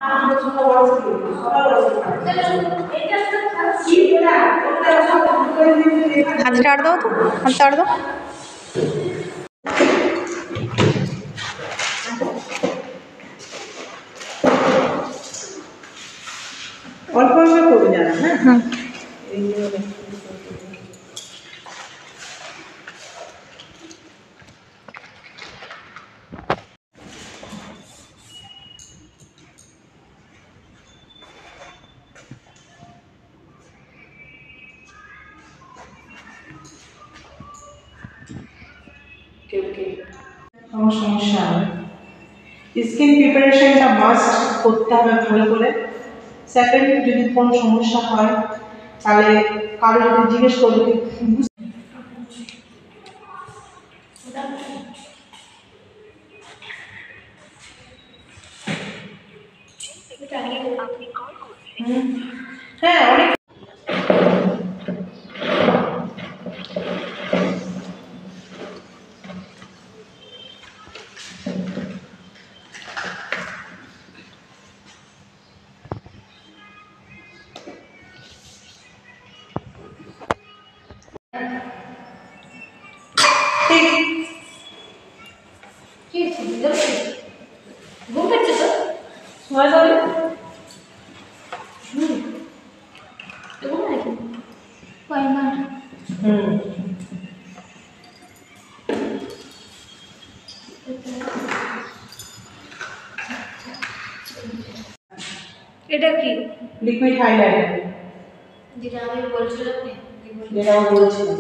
हाथ स्टार्ट दो तो हाथ स्टार्ट दो অল্প অল্প করে যারা না সমস্যা হবে স্কিন প্রিপারেশনটা মাস্ট করতে হবে ভালো করে। সেকেন্ড, যদি কোনো সমস্যা হয় তাহলে কারো যদি জিজ্ঞেস করবে হ্যাঁ অনেক এটা কি লিকুইড হাইলাইটার যেটা আমি বলছিলাম না যেটা আমি বলছিলাম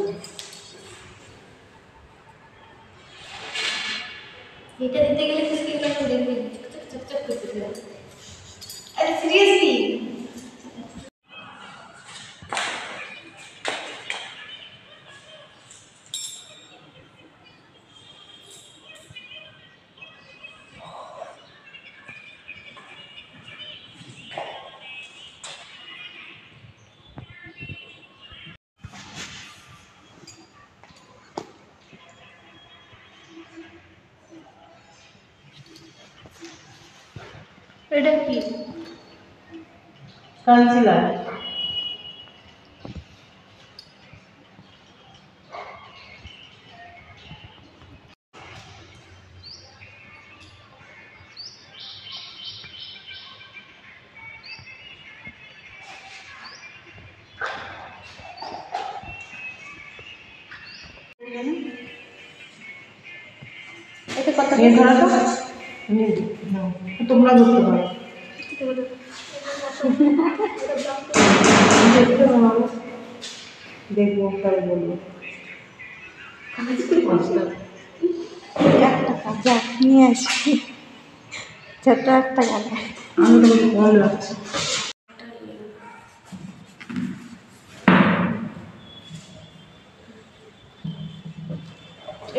এটা দিতে গেলে কি স্কিন কেমন দেখবে চকচক করতে আরে সিরিয়াসলি এটা কি কনসিলার এটা কত নিয়ে ধরা তো তোমরা ধরতে পারো দেখবো তাই বলবো একটা কাজা নিয়ে আসি ছোট একটা গাড়ি আমি তোমাকে ভালো লাগছে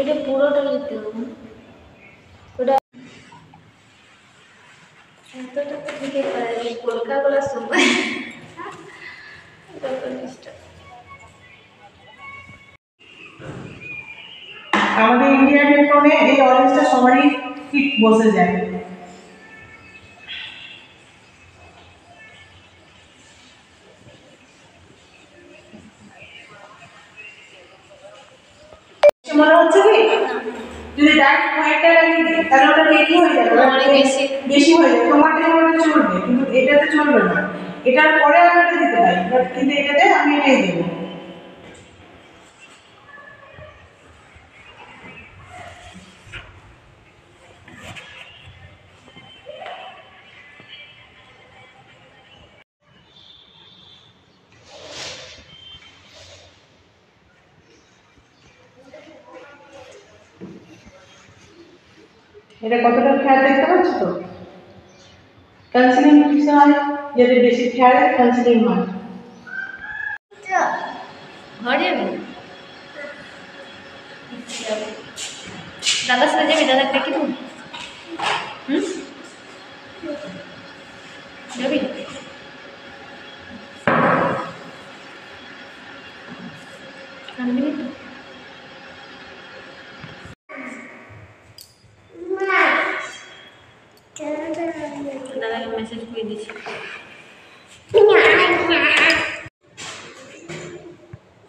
এটা পুরোটা নিতে হবে ওটা এতটা তো ঠিকই পারে কলকাগুলো সময় এটা তো নিশ্চয় আমাদের ইন্ডিয়ান টোনে এই অরেঞ্জটা সবারই ঠিক বসে যায় মনে হচ্ছে কি যদি ডার্ক হোয়াইটটা লাগিয়ে দিই তাহলে ওটা কি হয়ে যাবে অনেক বেশি হয়ে যাবে তোমারটা যেমন চলবে কিন্তু এটাতে চলবে না এটার পরে আমি এটা দিতে পারি কিন্তু এটাতে আমি এটাই দেবো এটা কতটা খেয়াল দেখতে পাচ্ছ তো কনসিলিং কিসে হয় যদি বেশি খেয়াল কনসিলিং হয় ঘরে দাদার সাথে যাবি দাদার দেখি তো যাবি দাদাকে মেসেজ শুকিয়ে দিচ্ছি।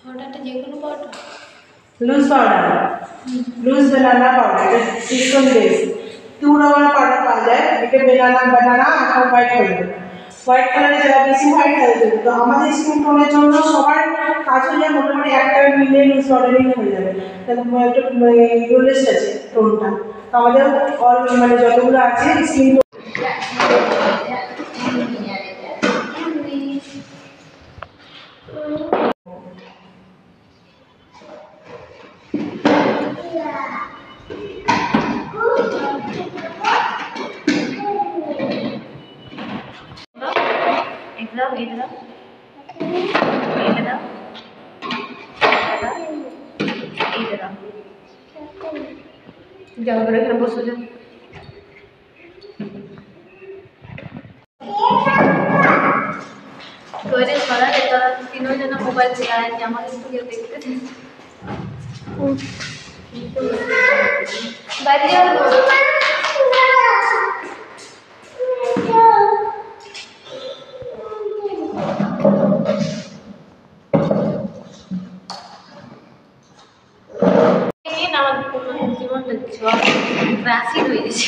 পাউডারটা যে কোনো powder, loose powder, loose banana powder, silicone base 2 rubber powder पाওয়া যায়। এটা বানানা আর হোয়াইট কালার, হোয়াইট কালারে যারা বেশি হোয়াইট থাকে, তো আমাদের স্কিন টোনের জন্য সবার কাজ হলে মোটামুটি একটা মিলে লুজ পাউডারিং হয়ে যাবে। তাহলে একটা ইউরেস্ট আছে টোনটা, তো আমাদের অল মানে যতগুলো আছে স্কিন যাও করে এখানে বসে যাও। তোরে ছড়া রে, তোরা তিনজন জন মোবাইল চালায়, আমাদের তো কেউ দেখতে দে। বাইরে যাও। জীবনটা রাশি হয়ে গেছে।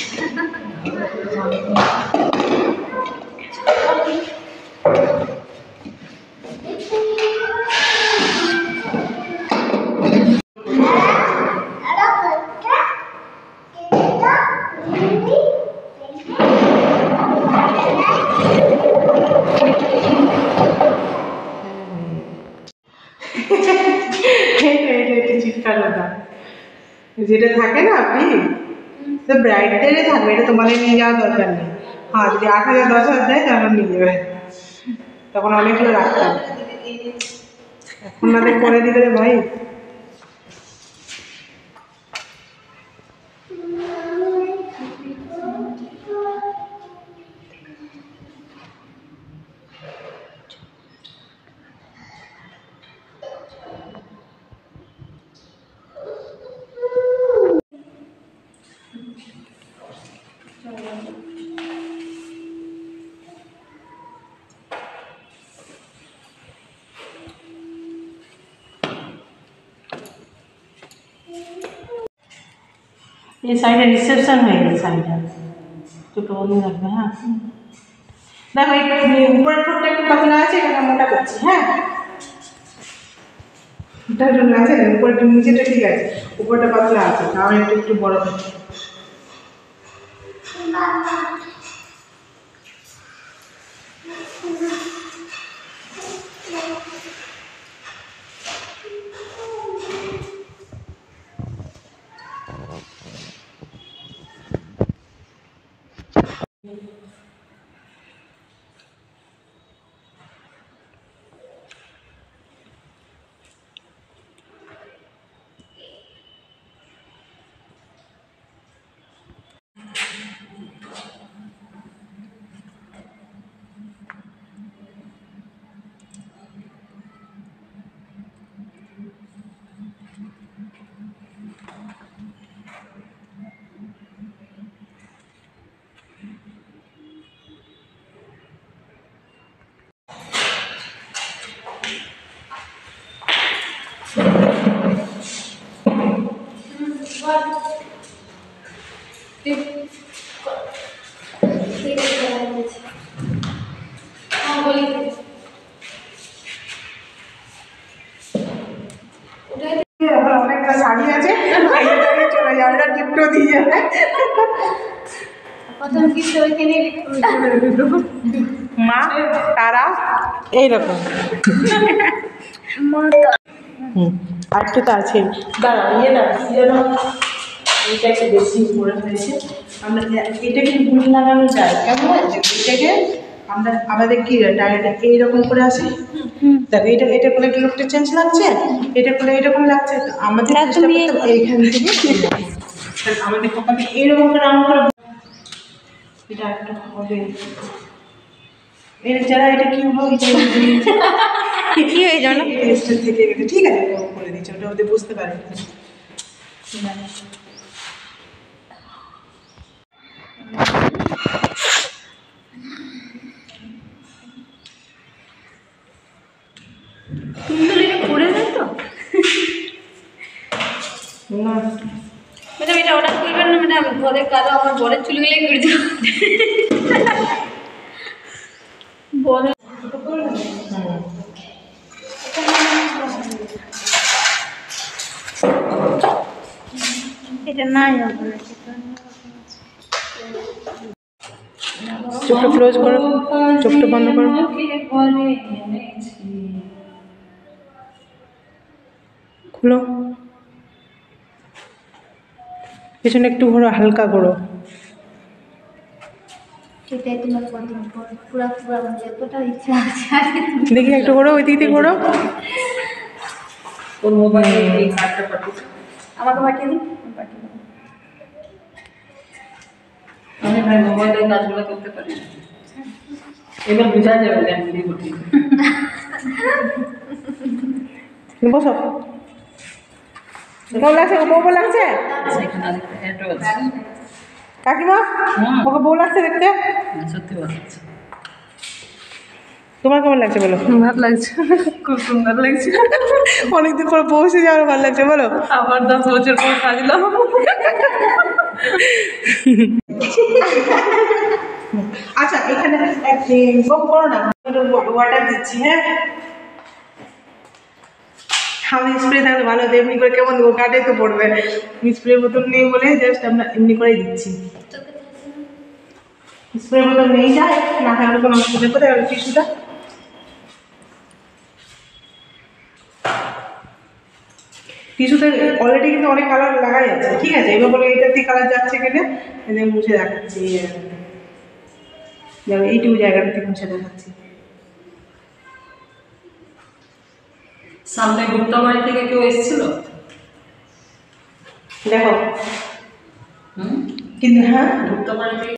চিৎকারটা যেটা থাকে না আপনি তো ব্রাইডারে থাকবে, এটা তোমাদের নিয়ে যাওয়ার দরকার নেই। হ্যাঁ, যদি 8,000 10,000 দেয় তখন নিয়ে যাবে, তখন অনেকগুলো রাখতাম। এখন আমাদের করে দিবে রে ভাই। ये साइड रिसेप्शन है, ये साइड तो टोनी रखना है। देखो ये ऊपर टुकड़ा একটু পাতলা আছে, এটা মোটা করছি। হ্যাঁ, এটা রুম আছে, উপরটা নিচেটা ঠিক আছে, উপরটা পাতলা আছে, তাহলে একটু একটু বড় করছি। শাড়ি আছে, চলে যাবে, গিফটও দিয়ে যাবে। প্রথম গিফট ওইখানে মা তারা এইরকম আর একটু তো আছে। দাঁড়া, ইয়ে না যেন এটা একটু বেশি করে ফেলেছে। আমরা এটা কিন্তু গুলি লাগানো যায়, কেমন আছে এটাকে আমরা আমাদের কি ডাইরেক্ট এইরকম করে আসি। দেখো এটা এটা করলে একটু লুকটা চেঞ্জ লাগছে, এটা করলে এইরকম লাগছে। তো আমাদের এইখান থেকে আমাদের কপালে এইরকম করে রাউন্ড করে এটা একটা হবে। এর যারা এটা কি হলো, কি হয়ে জানো থেকে গেছে, ঠিক আছে করে দিচ্ছি, ওটা ওদের বুঝতে পারে। ঘরে কারো আমার বরের চুলগুলোই করে দিও বরের এটা নাই চোখটা ক্লোজ করো, চোখটা বন্ধ করো। খুলো, পেছনে একটু ঘোরো, হালকা করো। সেটাই তোমার প্রথম পুরা পুরা যতটা ইচ্ছা আছে দেখি একটু ঘোরো, ওই দিক দিয়ে ঘোরো। ওর মোবাইলে এই কার্ডটা পাঠিয়েছে। আমাকে পাঠিয়ে দিন আমি পাঠিয়ে দেবো। আমি ভাই মোবাইলে এই কাজগুলো করতে পারি না। এবার বোঝা যাবে যে আমি দিয়ে পাঠিয়ে বসো, কেমন লাগছে? বউ লাগছে সেখানে আরেকটা অ্যাডও আছে। কাকিমা, ওকে বউ লাগছে দেখতে? সত্যি বলছি, তোমার কেমন লাগছে বলো? ভালো লাগছে, খুব সুন্দর লাগছে। অনেকদিন পর বসে যাওয়ার ভালো লাগছে বলো। আবার 10 বছর পর সাজলাম। আচ্ছা, এখানে কম করো না, ওয়াটার দিচ্ছি। হ্যাঁ, আমি স্প্রে থাকলে ভালো হতো, এমনি করে কেমন দেবো, কাটে তো পড়বে। স্প্রে বোতল নেই বলে জাস্ট আমরা এমনি করেই দিচ্ছি। স্প্রে বোতল নেই যায় না, থাকলে কোনো অসুবিধা। কোথায় গেল টিস্যুটা? টিস্যুতে অলরেডি কিন্তু অনেক কালার লাগাই আছে, ঠিক আছে। এবার বলে এটাতে কালার যাচ্ছে কিনা, এদের মুছে দেখাচ্ছি। এইটুকু জায়গাটাতে মুছে দেখাচ্ছি। সামনে গুপ্তা বাড়ি থেকে কেউ এসেছিল দেখো হুম কিন্তু, হ্যাঁ গুপ্তা বাড়ি থেকে